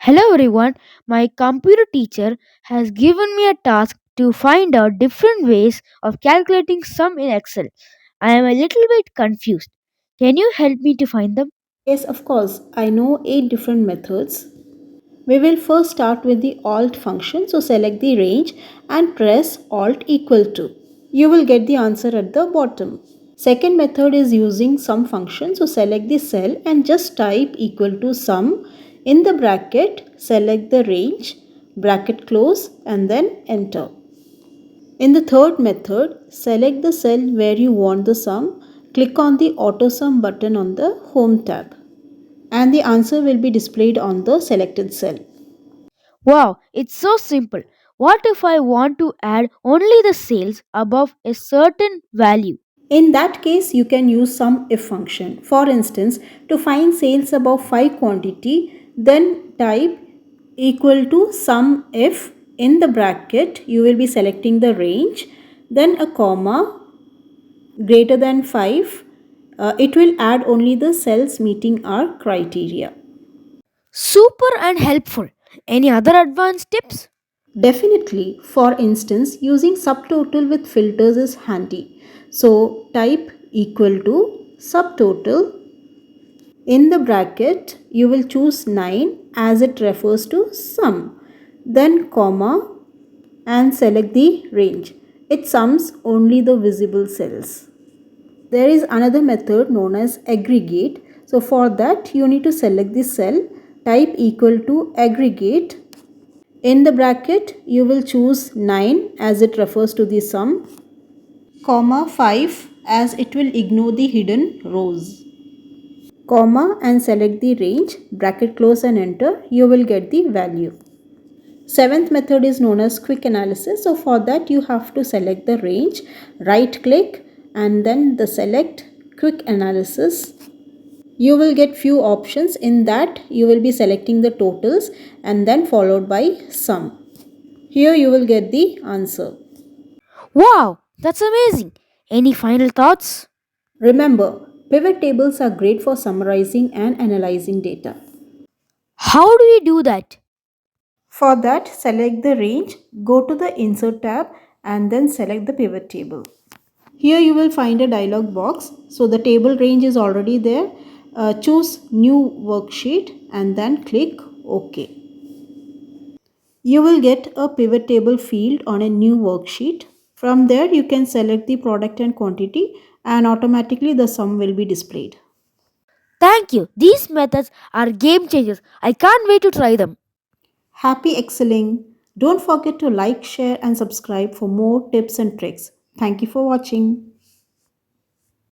Hello everyone, my computer teacher has given me a task to find out different ways of calculating sum in Excel. I am a little bit confused. Can you help me to find them? Yes, of course. I know 8 different methods. We will first start with the alt function. So select the range and press alt equal to. You will get the answer at the bottom. Second method is using sum function. So select the cell and just type equal to sum. In the bracket, select the range, bracket close and then enter. In the third method, select the cell where you want the sum. Click on the auto sum button on the home tab, and the answer will be displayed on the selected cell. Wow, it's so simple. What if I want to add only the sales above a certain value? In that case, you can use some if function. For instance, to find sales above 5 quantity, then type equal to sum if. In the bracket, you will be selecting the range, then a comma, greater than 5. It will add only the cells meeting our criteria. Super and helpful. Any other advanced tips? Definitely. For instance, using subtotal with filters is handy. So type equal to subtotal. In the bracket, you will choose 9 as it refers to sum. Then comma and select the range. It sums only the visible cells. There is another method known as aggregate. So for that, you need to select the cell, type equal to aggregate. In the bracket, you will choose 9 as it refers to the sum, comma 5 as it will ignore the hidden rows, comma and select the range, bracket close and enter, you will get the value. Seventh method is known as quick analysis. So for that you have to select the range, right click and then the select quick analysis. You will get few options. In that you will be selecting the totals and then followed by sum. Here you will get the answer. Wow, that's amazing. Any final thoughts? Remember, pivot tables are great for summarizing and analyzing data. How do we do that? For that, select the range, go to the Insert tab and then select the pivot table. Here you will find a dialog box. So the table range is already there. Choose New Worksheet and then click OK. You will get a pivot table field on a new worksheet. From there, you can select the product and quantity and automatically the sum will be displayed. Thank you. These methods are game changers. I can't wait to try them. Happy excelling! Don't forget to like, share, and subscribe for more tips and tricks. Thank you for watching.